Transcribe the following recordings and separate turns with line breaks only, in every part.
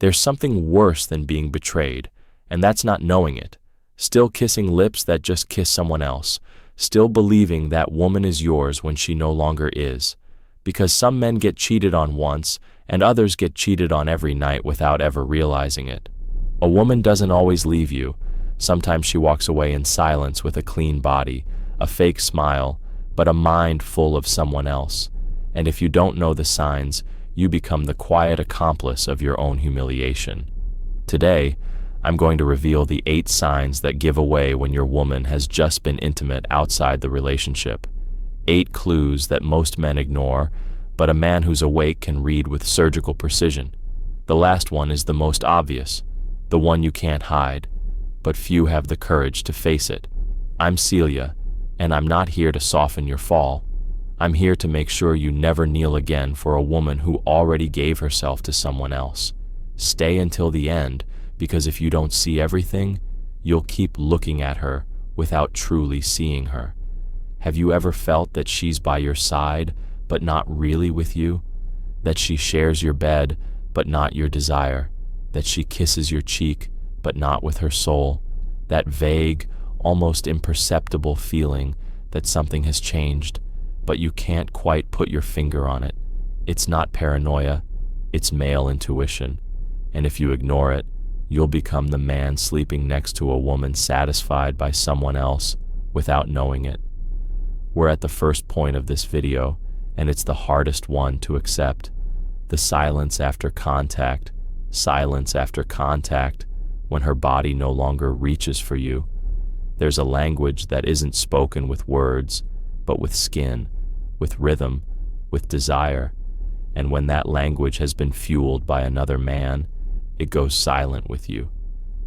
There's something worse than being betrayed, and that's not knowing it. Still kissing lips that just kiss someone else. Still believing that woman is yours when she no longer is. Because some men get cheated on once, and others get cheated on every night without ever realizing it. A woman doesn't always leave you. Sometimes she walks away in silence with a clean body, a fake smile, but a mind full of someone else. And if you don't know the signs, you become the quiet accomplice of your own humiliation. Today, I'm going to reveal the 8 signs that give away when your woman has just been intimate outside the relationship. 8 clues that most men ignore, but a man who's awake can read with surgical precision. The last one is the most obvious, the one you can't hide, but few have the courage to face it. I'm Celia, and I'm not here to soften your fall. I'm here to make sure you never kneel again for a woman who already gave herself to someone else. Stay until the end, because if you don't see everything, you'll keep looking at her without truly seeing her. Have you ever felt that she's by your side, but not really with you? That she shares your bed, but not your desire? That she kisses your cheek, but not with her soul? That vague, almost imperceptible feeling that something has changed, but you can't quite put your finger on it. It's not paranoia, it's male intuition. And if you ignore it, you'll become the man sleeping next to a woman satisfied by someone else without knowing it. We're at the first point of this video, and it's the hardest one to accept. The silence after contact, when her body no longer reaches for you. There's a language that isn't spoken with words, but with skin, with rhythm, with desire. And when that language has been fueled by another man, it goes silent with you.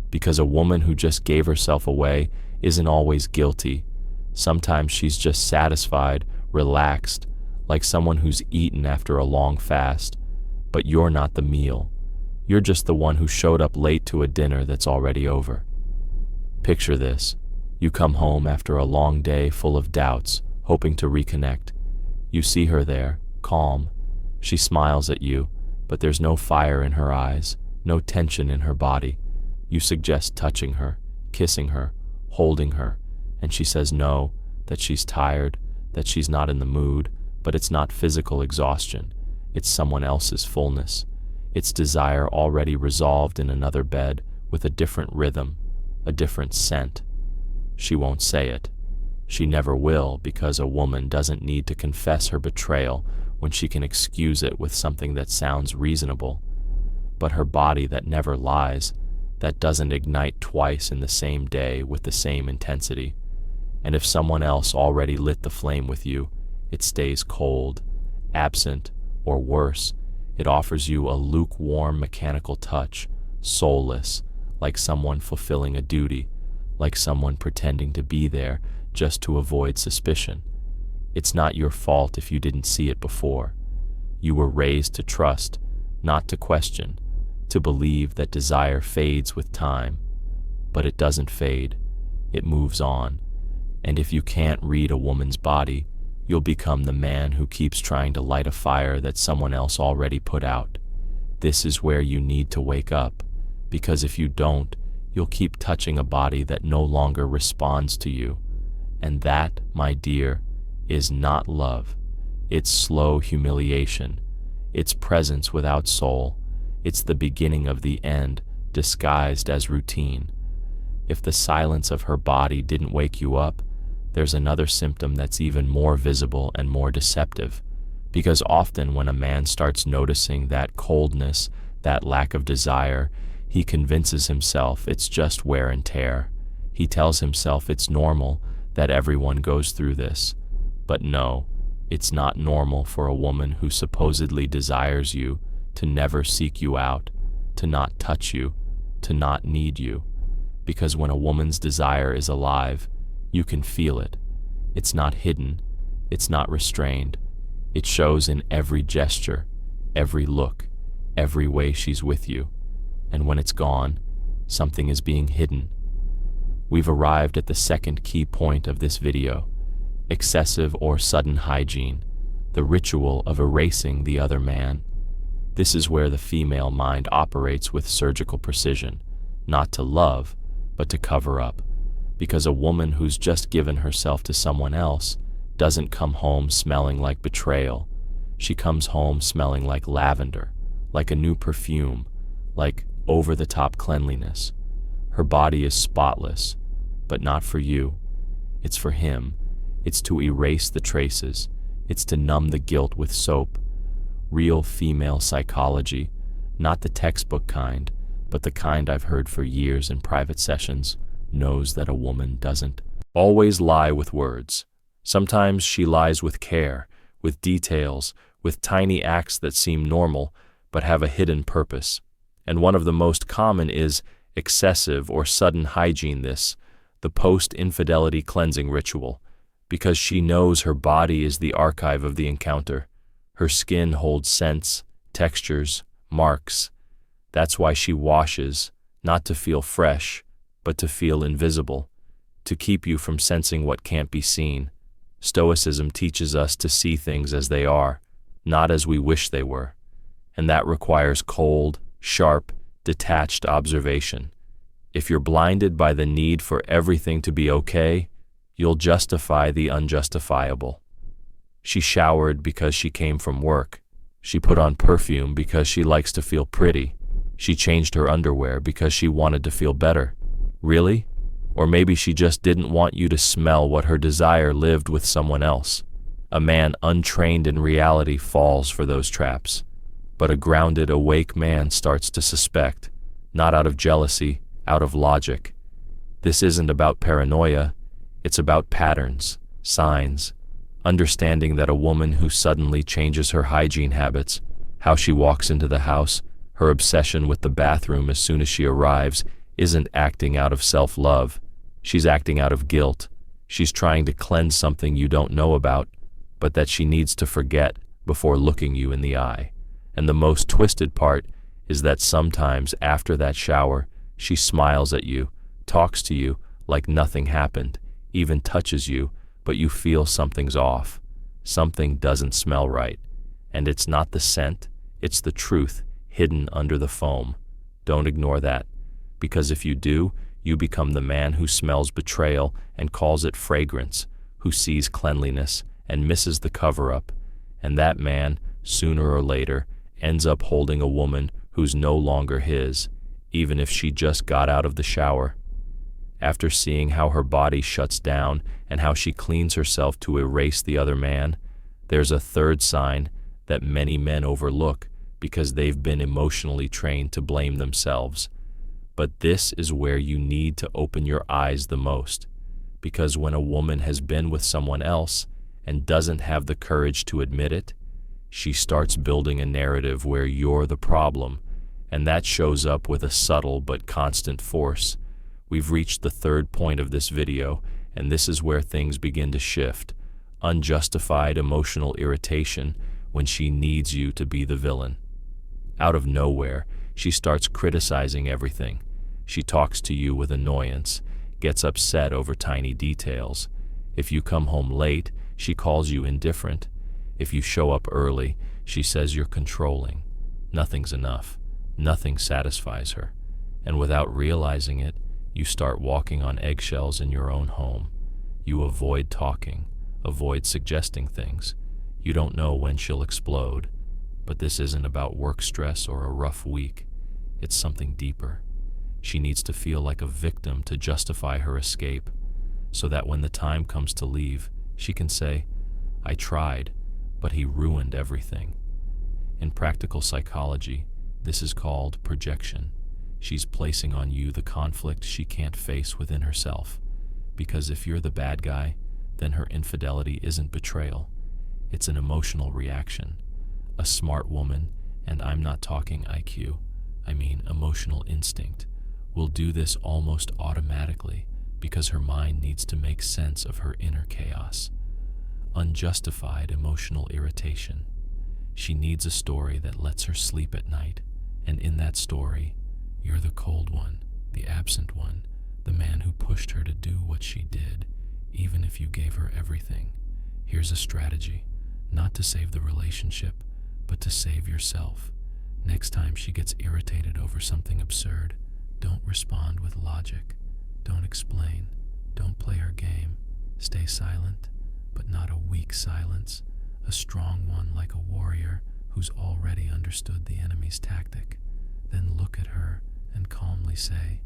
Because a woman who just gave herself away isn't always guilty. Sometimes she's just satisfied, relaxed, like someone who's eaten after a long fast. But you're not the meal. You're just the one who showed up late to a dinner that's already over. Picture this. You come home after a long day full of doubts, hoping to reconnect. You see her there, calm. She smiles at you, but there's no fire in her eyes, no tension in her body. You suggest touching her, kissing her, holding her, and she says no, that she's tired, that she's not in the mood, but it's not physical exhaustion. It's someone else's fullness. It's desire already resolved in another bed with a different rhythm, a different scent. She won't say it. She never will, because a woman doesn't need to confess her betrayal when she can excuse it with something that sounds reasonable. But her body that never lies, that doesn't ignite twice in the same day with the same intensity. And if someone else already lit the flame with you, it stays cold, absent, or worse, it offers you a lukewarm mechanical touch, soulless, like someone fulfilling a duty, like someone pretending to be there just to avoid suspicion. It's not your fault if you didn't see it before. You were raised to trust, not to question, to believe that desire fades with time. But it doesn't fade, it moves on. And if you can't read a woman's body, you'll become the man who keeps trying to light a fire that someone else already put out. This is where you need to wake up, because if you don't, you'll keep touching a body that no longer responds to you. And that, my dear, is not love. It's slow humiliation. It's presence without soul. It's the beginning of the end, disguised as routine. If the silence of her body didn't wake you up, there's another symptom that's even more visible and more deceptive. Because often when a man starts noticing that coldness, that lack of desire, he convinces himself it's just wear and tear. He tells himself it's normal, that everyone goes through this. But no, it's not normal for a woman who supposedly desires you to never seek you out, to not touch you, to not need you. Because when a woman's desire is alive, you can feel it. It's not hidden, it's not restrained. It shows in every gesture, every look, every way she's with you. And when it's gone, something is being hidden. We've arrived at the second key point of this video: excessive or sudden hygiene, the ritual of erasing the other man. This is where the female mind operates with surgical precision, not to love, but to cover up. Because a woman who's just given herself to someone else doesn't come home smelling like betrayal. She comes home smelling like lavender, like a new perfume, like over-the-top cleanliness. Her body is spotless, but not for you. It's for him. It's to erase the traces. It's to numb the guilt with soap. Real female psychology, not the textbook kind, but the kind I've heard for years in private sessions, knows that a woman doesn't always lie with words. Sometimes she lies with care, with details, with tiny acts that seem normal but have a hidden purpose. And one of the most common is excessive or sudden hygiene, the post-infidelity cleansing ritual, because she knows her body is the archive of the encounter. Her skin holds scents, textures, marks. That's why she washes, not to feel fresh, but to feel invisible, to keep you from sensing what can't be seen. Stoicism teaches us to see things as they are, not as we wish they were. And that requires cold, sharp, detached observation. If you're blinded by the need for everything to be okay, you'll justify the unjustifiable. She showered because she came from work. She put on perfume because she likes to feel pretty. She changed her underwear because she wanted to feel better. Really? Or maybe she just didn't want you to smell what her desire lived with someone else. A man untrained in reality falls for those traps. But a grounded, awake man starts to suspect, not out of jealousy, out of logic. This isn't about paranoia, it's about patterns, signs, understanding that a woman who suddenly changes her hygiene habits, how she walks into the house, her obsession with the bathroom as soon as she arrives, isn't acting out of self-love. She's acting out of guilt. She's trying to cleanse something you don't know about, but that she needs to forget before looking you in the eye. And the most twisted part is that sometimes after that shower, she smiles at you, talks to you like nothing happened, even touches you, but you feel something's off. Something doesn't smell right. And it's not the scent, it's the truth hidden under the foam. Don't ignore that, because if you do, you become the man who smells betrayal and calls it fragrance, who sees cleanliness and misses the cover-up. And that man, sooner or later, ends up holding a woman who's no longer his, even if she just got out of the shower. After seeing how her body shuts down and how she cleans herself to erase the other man, there's a third sign that many men overlook because they've been emotionally trained to blame themselves. But this is where you need to open your eyes the most, because when a woman has been with someone else and doesn't have the courage to admit it, she starts building a narrative where you're the problem, and that shows up with a subtle but constant force. We've reached the third point of this video, and this is where things begin to shift. Unjustified emotional irritation when she needs you to be the villain. Out of nowhere, she starts criticizing everything. She talks to you with annoyance, gets upset over tiny details. If you come home late, she calls you indifferent. If you show up early, she says you're controlling. Nothing's enough. Nothing satisfies her. And without realizing it, you start walking on eggshells in your own home. You avoid talking, avoid suggesting things. You don't know when she'll explode. But this isn't about work stress or a rough week. It's something deeper. She needs to feel like a victim to justify her escape, so that when the time comes to leave, she can say, "I tried, but he ruined everything." In practical psychology, this is called projection. She's placing on you the conflict she can't face within herself. Because if you're the bad guy, then her infidelity isn't betrayal. It's an emotional reaction. A smart woman, and I'm not talking IQ, I mean emotional instinct, will do this almost automatically because her mind needs to make sense of her inner chaos. Unjustified emotional irritation. She needs a story that lets her sleep at night, and in that story, you're the cold one, the absent one, the man who pushed her to do what she did, even if you gave her everything. Here's a strategy, not to save the relationship, but to save yourself.
Next time she gets irritated over something absurd, don't respond with logic. Don't explain. Don't play her game. Stay silent, but not a weak silence, a strong one like a warrior who's already understood the enemy's tactic. Then look at her and calmly say,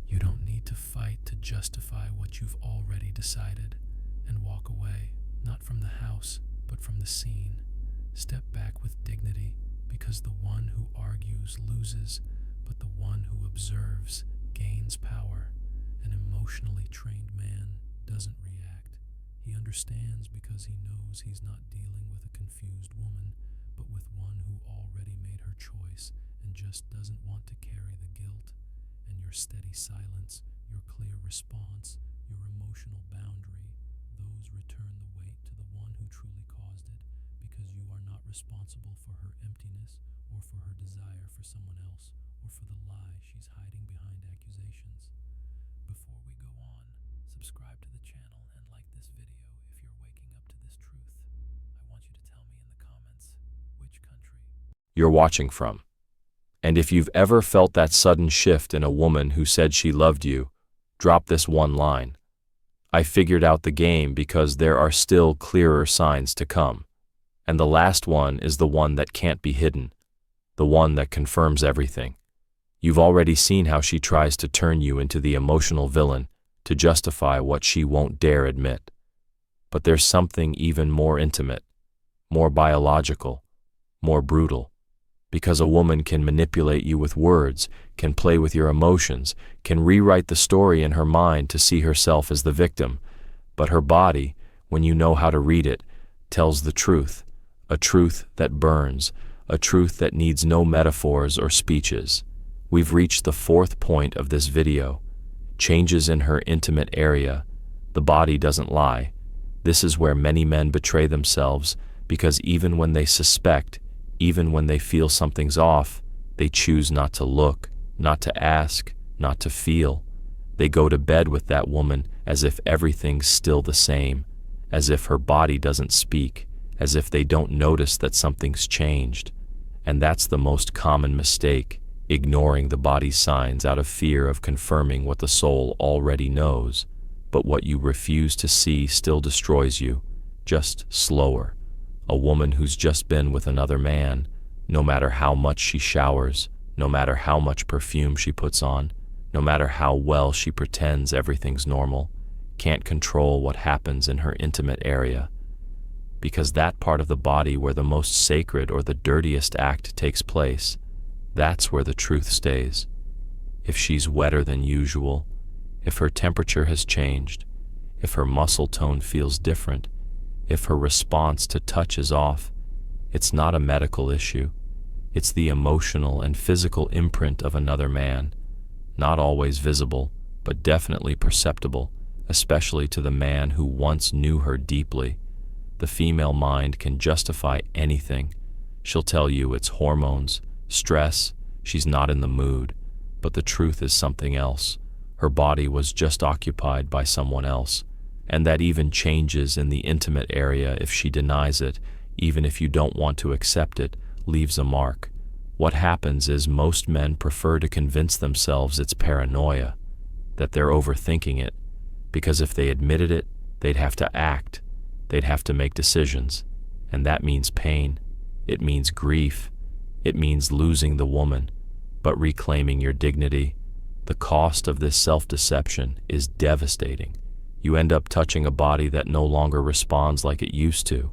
"You don't need to fight to justify what you've already decided," and walk away, not from the house, but from the scene. Step back with dignity, because the one who argues loses, but the one who observes gains power. An emotionally trained man doesn't react. He understands because he knows he's not dealing with a confused woman, but with one who already made her choice and just doesn't want to carry the guilt. And your steady silence, your clear response, your emotional boundary, those return the weight to the one who truly caused it, because you are not responsible for her emptiness or for her desire for someone else or for the lie she's hiding behind accusations. Before we go on, subscribe to the channel and like this video if you're waking up to this truth. I want you to tell me in the comments which country
you're watching from. And if you've ever felt that sudden shift in a woman who said she loved you, drop this one line. I figured out the game because there are still clearer signs to come. And the last one is the one that can't be hidden, the one that confirms everything. You've already seen how she tries to turn you into the emotional villain to justify what she won't dare admit. But there's something even more intimate, more biological, more brutal. Because a woman can manipulate you with words, can play with your emotions, can rewrite the story in her mind to see herself as the victim. But her body, when you know how to read it, tells the truth, a truth that burns, a truth that needs no metaphors or speeches. We've reached the fourth point of this video. Changes in her intimate area. The body doesn't lie. This is where many men betray themselves, because even when they suspect, even when they feel something's off, they choose not to look, not to ask, not to feel. They go to bed with that woman as if everything's still the same, as if her body doesn't speak, as if they don't notice that something's changed. And that's the most common mistake, ignoring the body's signs out of fear of confirming what the soul already knows. But what you refuse to see still destroys you, just slower. A woman who's just been with another man, no matter how much she showers, no matter how much perfume she puts on, no matter how well she pretends everything's normal, can't control what happens in her intimate area. Because that part of the body where the most sacred or the dirtiest act takes place, that's where the truth stays. If she's wetter than usual, if her temperature has changed, if her muscle tone feels different, if her response to touch is off, it's not a medical issue. It's the emotional and physical imprint of another man, not always visible, but definitely perceptible, especially to the man who once knew her deeply. The female mind can justify anything. She'll tell you it's hormones, stress, she's not in the mood, but the truth is something else. Her body was just occupied by someone else. And that even changes in the intimate area if she denies it, even if you don't want to accept it, leaves a mark. What happens is most men prefer to convince themselves it's paranoia, that they're overthinking it, because if they admitted it, they'd have to act, they'd have to make decisions, and that means pain, it means grief, it means losing the woman, but reclaiming your dignity. The cost of this self-deception is devastating. You end up touching a body that no longer responds like it used to,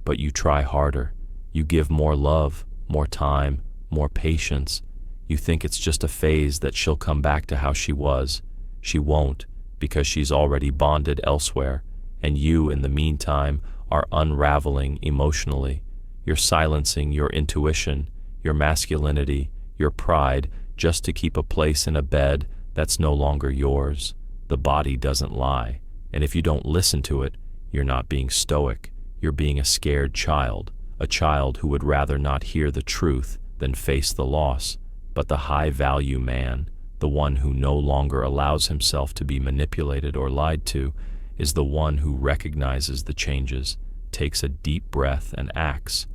but you try harder. You give more love, more time, more patience. You think it's just a phase that she'll come back to how she was. She won't, because she's already bonded elsewhere, and you, in the meantime, are unraveling emotionally. You're silencing your intuition, your masculinity, your pride, just to keep a place in a bed that's no longer yours. The body doesn't lie. And if you don't listen to it, you're not being stoic. You're being a scared child, a child who would rather not hear the truth than face the loss. But the high-value man, the one who no longer allows himself to be manipulated or lied to, is the one who recognizes the changes, takes a deep breath and acts.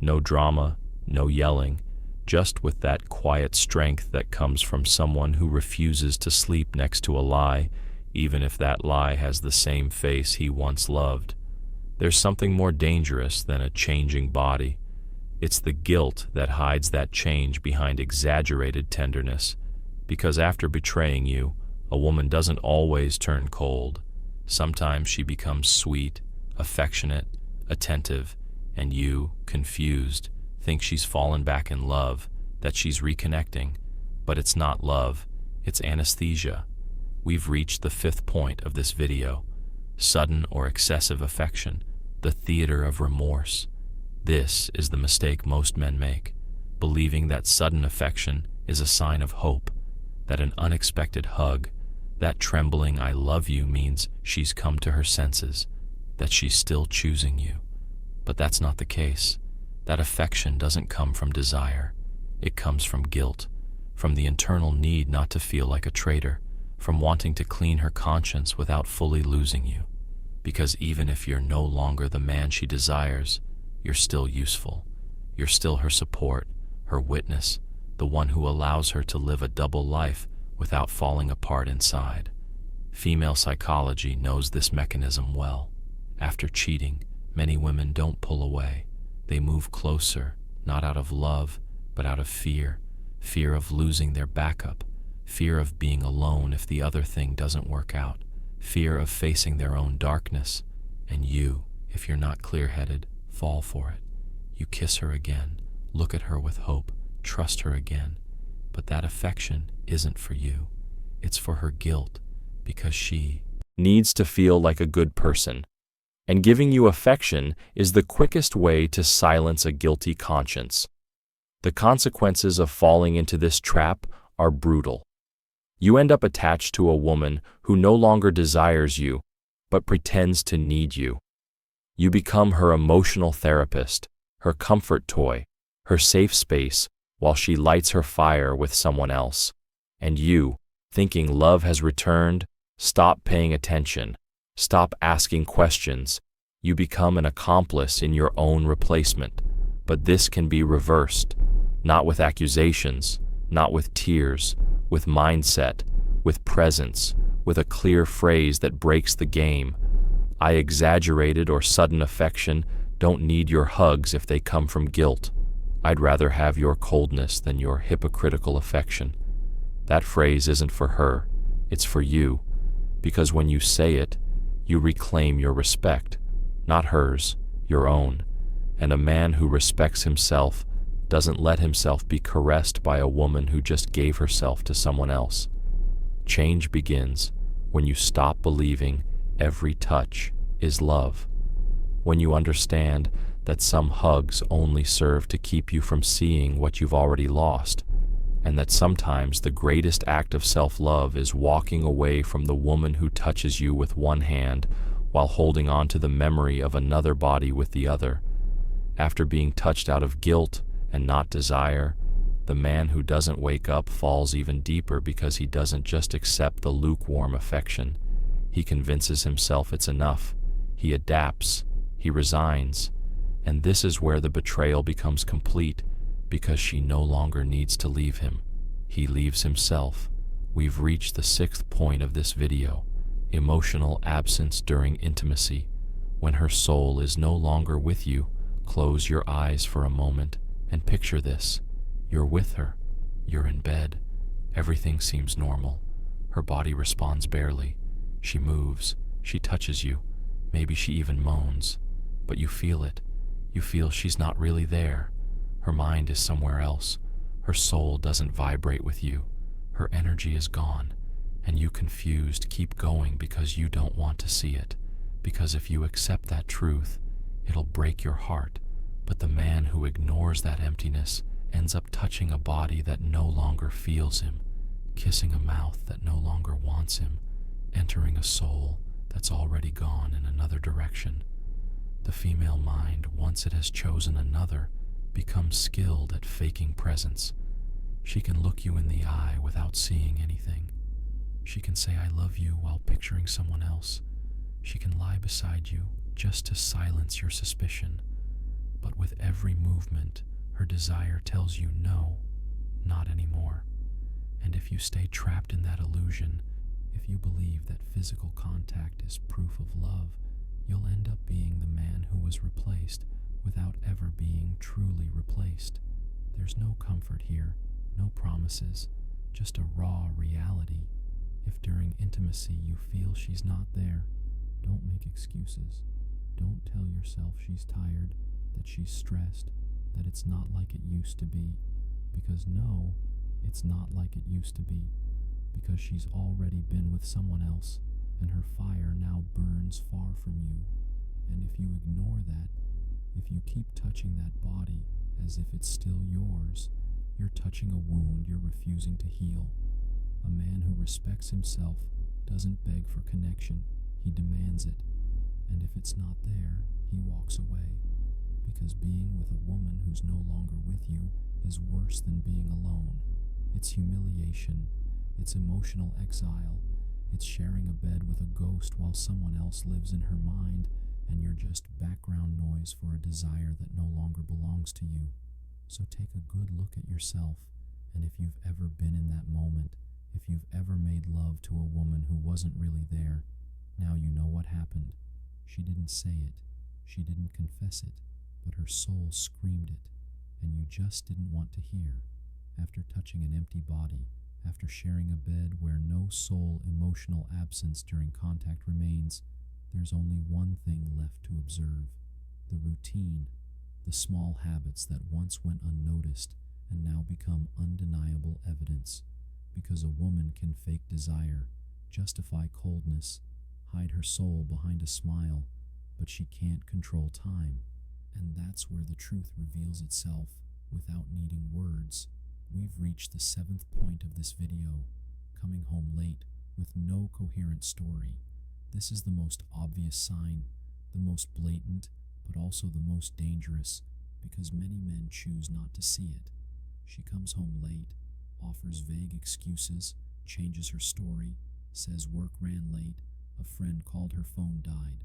No drama, no yelling, just with that quiet strength that comes from someone who refuses to sleep next to a lie, even if that lie has the same face he once loved. There's something more dangerous than a changing body. It's the guilt that hides that change behind exaggerated tenderness, because after betraying you, a woman doesn't always turn cold. Sometimes she becomes sweet, affectionate, attentive, and you, confused, think she's fallen back in love, that she's reconnecting. But it's not love, it's anesthesia. We've reached the fifth point of this video: sudden or excessive affection, the theater of remorse. This is the mistake most men make, believing that sudden affection is a sign of hope, that an unexpected hug, that trembling "I love you" means she's come to her senses, that she's still choosing you. But that's not the case. That affection doesn't come from desire. It comes from guilt, from the internal need not to feel like a traitor, from wanting to clean her conscience without fully losing you. Because even if you're no longer the man she desires, you're still useful. You're still her support, her witness, the one who allows her to live a double life without falling apart inside. Female psychology knows this mechanism well. After cheating, many women don't pull away. They move closer, not out of love, but out of fear. Fear of losing their backup. Fear of being alone if the other thing doesn't work out. Fear of facing their own darkness. And you, if you're not clear-headed, fall for it. You kiss her again, look at her with hope, trust her again. But that affection isn't for you. It's for her guilt, because she needs to feel like a good person. And giving you affection is the quickest way to silence a guilty conscience. The consequences of falling into this trap are brutal. You end up attached to a woman who no longer desires you, but pretends to need you. You become her emotional therapist, her comfort toy, her safe space, while she lights her fire with someone else. And you, thinking love has returned, stop paying attention, stop asking questions. You become an accomplice in your own replacement. But this can be reversed, not with accusations, not with tears, with mindset, with presence, with a clear phrase that breaks the game. I exaggerated or sudden affection don't need your hugs if they come from guilt. I'd rather have your coldness than your hypocritical affection. That phrase isn't for her, it's for you, because when you say it, you reclaim your respect, not hers, your own. And a man who respects himself doesn't let himself be caressed by a woman who just gave herself to someone else. Change begins when you stop believing every touch is love. When you understand that some hugs only serve to keep you from seeing what you've already lost, and that sometimes the greatest act of self-love is walking away from the woman who touches you with one hand while holding on to the memory of another body with the other. After being touched out of guilt and not desire, the man who doesn't wake up falls even deeper because he doesn't just accept the lukewarm affection. He convinces himself it's enough. He adapts. He resigns. And this is where the betrayal becomes complete, because she no longer needs to leave him. He leaves himself. We've reached the sixth point of this video: emotional absence during intimacy. When her soul is no longer with you, close your eyes for a moment and picture this. You're with her. You're in bed. Everything seems normal. Her body responds barely. She moves. She touches you. Maybe she even moans. But you feel it. You feel she's not really there. Her mind is somewhere else. Her soul doesn't vibrate with you. Her energy is gone. And you, confused, keep going because you don't want to see it. Because if you accept that truth, it'll break your heart. But the man who ignores that emptiness ends up touching a body that no longer feels him, kissing a mouth that no longer wants him, entering a soul that's already gone in another direction. The female mind, once it has chosen another, becomes skilled at faking presence. She can look you in the eye without seeing anything. She can say "I love you" while picturing someone else. She can lie beside you just to silence your suspicion. But with every movement,
Her desire tells you no, not anymore. And if you stay trapped in that illusion, if you believe that physical contact is proof of love, you'll end up being the man who was replaced without ever being truly replaced. There's no comfort here, no promises, just a raw reality. If during intimacy you feel she's not there, don't make excuses. Don't tell yourself she's tired, that she's stressed, that it's not like it used to be. Because no, it's not like it used to be. Because she's already been with someone else, and her fire now burns far from you. And if you ignore that, if you keep touching that body as if it's still yours, you're touching a wound you're refusing to heal. A man who respects himself doesn't beg for connection, he demands it. And if it's not there, he walks away. Because being with a woman who's no longer with you is worse than being alone. It's humiliation, it's emotional exile, it's sharing a bed with a ghost while someone else lives in her mind, and you're just background noise for a desire that no longer belongs to you. So take a good look at yourself, and if you've ever been in that moment, if you've ever made love to a woman who wasn't really there, now you know what happened. She didn't say it, she didn't confess it, but her soul screamed it, and you just didn't want to hear. After touching an empty body, after sharing a bed where no soul emotional absence during contact remains, there's only one thing left to observe: the routine, the small habits that once went unnoticed and now become undeniable evidence. Because a woman can fake desire, justify coldness, hide her soul behind a smile, but she can't control time. And that's where the truth reveals itself without needing words. We've reached the 7th point of this video, coming home late with no coherent story. This is the most obvious sign, the most blatant, but also the most dangerous, because many men choose not to see it. She comes home late, offers vague excuses, changes her story, says work ran late, a friend called, her phone died.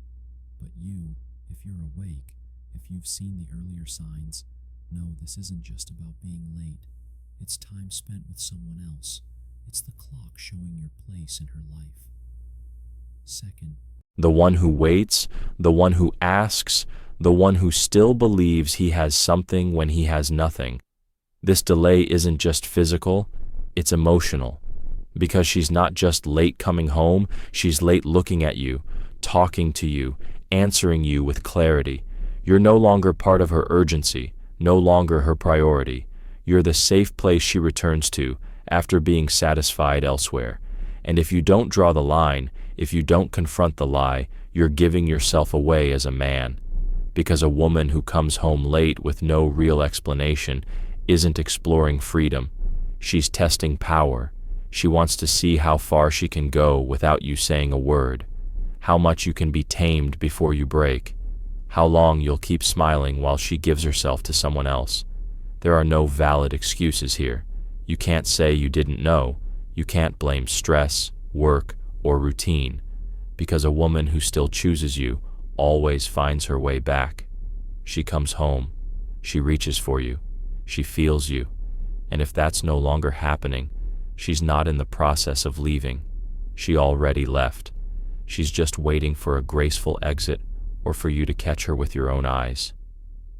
But you, if you're awake, if you've seen the earlier signs, know this isn't just about being late. It's time spent with someone else. It's the clock showing your place in her life. Second,
the one who waits, the one who asks, the one who still believes he has something when he has nothing. This delay isn't just physical, it's emotional. Because she's not just late coming home, she's late looking at you, talking to you, answering you with clarity. You're no longer part of her urgency, no longer her priority. You're the safe place she returns to after being satisfied elsewhere. And if you don't draw the line, if you don't confront the lie, you're giving yourself away as a man. Because a woman who comes home late with no real explanation isn't exploring freedom. She's testing power. She wants to see how far she can go without you saying a word, how much you can be tamed before you break, how long you'll keep smiling while she gives herself to someone else. There are no valid excuses here. You can't say you didn't know. You can't blame stress, work, or routine, because a woman who still chooses you always finds her way back. She comes home. She reaches for you. She feels you. And if that's no longer happening, she's not in the process of leaving. She already left. She's just waiting for a graceful exit or for you to catch her with your own eyes.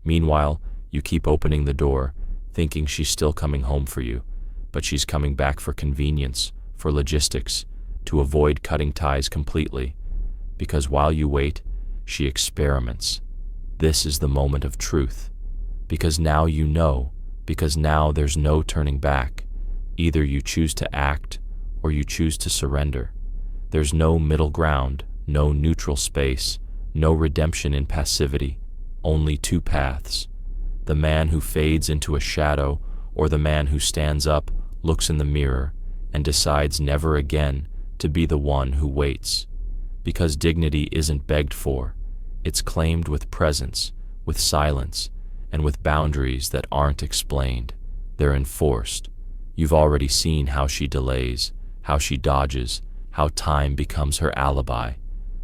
Meanwhile, you keep opening the door, thinking she's still coming home for you, but she's coming back for convenience, for logistics, to avoid cutting ties completely. Because while you wait, she experiments. This is the moment of truth. Because now you know, because now there's no turning back. Either you choose to act or you choose to surrender. There's no middle ground, no neutral space, no redemption in passivity, only two paths. The man who fades into a shadow, or the man who stands up, looks in the mirror, and decides never again to be the one who waits. Because dignity isn't begged for, it's claimed with presence, with silence, and with boundaries that aren't explained. They're enforced. You've already seen how she delays, how she dodges, how time becomes her alibi.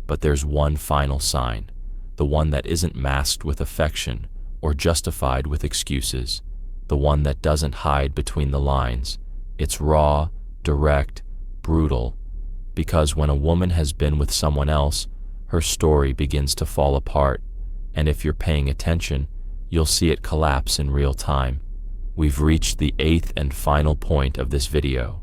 But there's one final sign, the one that isn't masked with affection or justified with excuses. the one that doesn't hide between the lines. It's raw, direct, brutal, because when a woman has been with someone else, her story begins to fall apart, and if you're paying attention, you'll see it collapse in real time. We've reached the 8th and final point of this video.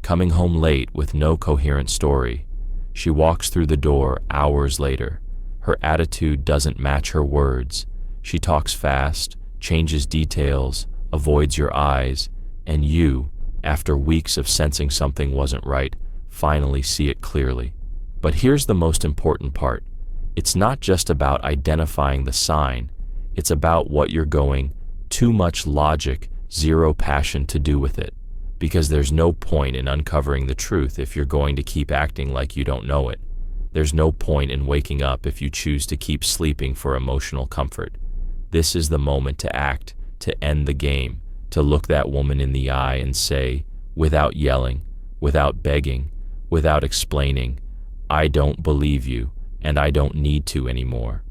Coming home late with no coherent story. She walks through the door hours later. Her attitude doesn't match her words. She talks fast, changes details, avoids your eyes, and you, after weeks of sensing something wasn't right, finally see it clearly. But here's the most important part. It's not just about identifying the sign. It's about what you're going, too much logic, zero passion to do with it. Because there's no point in uncovering the truth if you're going to keep acting like you don't know it. There's no point in waking up if you choose to keep sleeping for emotional comfort. This is the moment to act, to end the game, to look that woman in the eye and say, without yelling, without begging, without explaining, I don't believe you, and I don't need to anymore.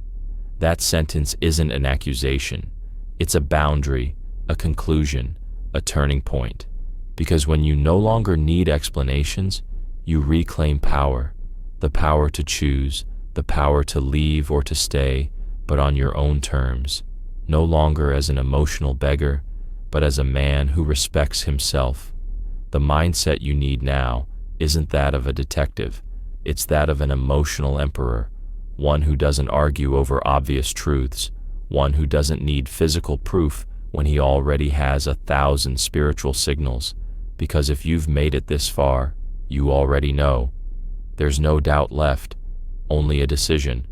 That sentence isn't an accusation. It's a boundary, a conclusion, a turning point. Because when you no longer need explanations, you reclaim power, the power to choose, the power to leave or to stay, but on your own terms, no longer as an emotional beggar, but as a man who respects himself. The mindset you need now isn't that of a detective, it's that of an emotional emperor, one who doesn't argue over obvious truths, one who doesn't need physical proof when he already has 1,000 spiritual signals. Because if you've made it this far, you already know. There's no doubt left, only a decision,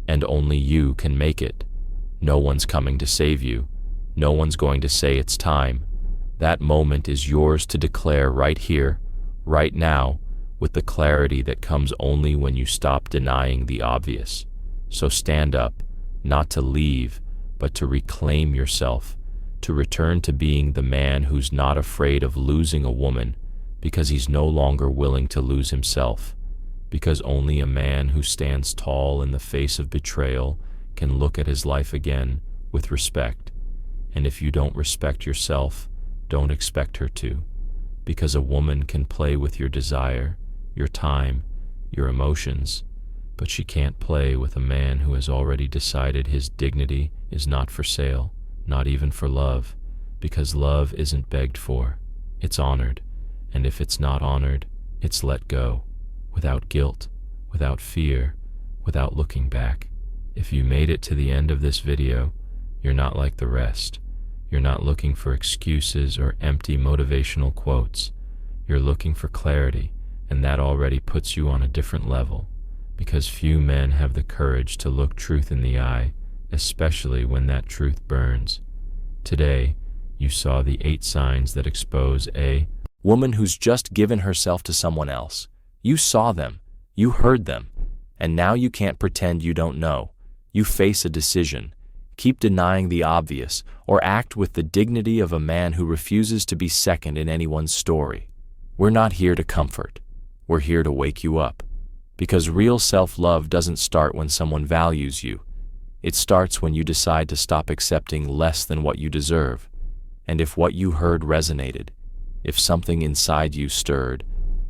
and only you can make it. No one's coming to save you. No one's going to say it's time. That moment is yours to declare right here, right now, with the clarity that comes only when you stop denying the obvious. So stand up, not to leave, but to reclaim yourself, to return to being the man who's not afraid of losing a woman because he's no longer willing to lose himself, because only a man who stands tall in the face of betrayal can look at his life again with respect. And if you don't respect yourself, don't expect her to, because a woman can play with your desire, your time, your emotions, but she can't play with a man who has already decided his dignity is not for sale. Not even for love, because love isn't begged for, it's honored, and if it's not honored, it's let go, without guilt, without fear, without looking back. If you made it to the end of this video, you're not like the rest. You're not looking for excuses or empty motivational quotes. You're looking for clarity, and that already puts you on a different level, because few men have the courage to look truth in the eye, especially when that truth burns. Today, you saw the 8 signs that expose a woman who's just given herself to someone else. You saw them, you heard them, and now you can't pretend you don't know. You face a decision. Keep denying the obvious, or act with the dignity of a man who refuses to be second in anyone's story. We're not here to comfort. We're here to wake you up. Because real self-love doesn't start when someone values you. It starts when you decide to stop accepting less than what you deserve. And if what you heard resonated, if something inside you stirred,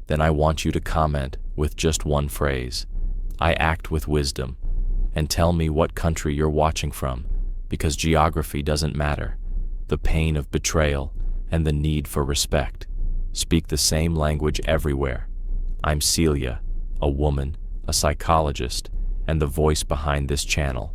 then I want you to comment with just one phrase. I act with wisdom. And tell me what country you're watching from, because geography doesn't matter. The pain of betrayal and the need for respect speak the same language everywhere. I'm Celia, a woman, a psychologist, and the voice behind this channel.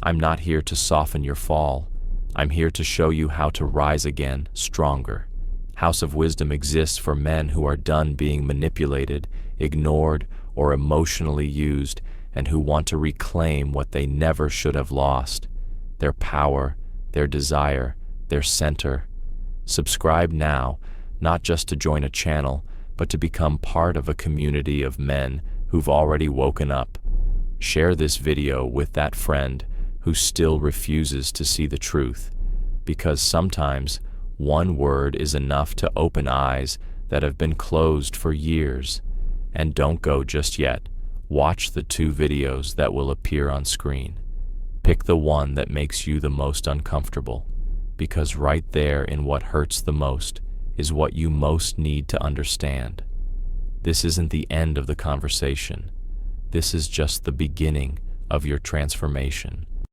I'm not here to soften your fall. I'm here to show you how to rise again, stronger. House of Wisdom exists for men who are done being manipulated, ignored, or emotionally used, and who want to reclaim what they never should have lost. Their power, their desire, their center. Subscribe now, not just to join a channel, but to become part of a community of men who've already woken up. Share this video with that friend who still refuses to see the truth, because sometimes one word is enough to open eyes that have been closed for years. And don't go just yet. Watch the 2 videos that will appear on screen. Pick the one that makes you the most uncomfortable. because right there in what hurts the most is what you most need to understand. This isn't the end of the conversation. This is just the beginning of your transformation.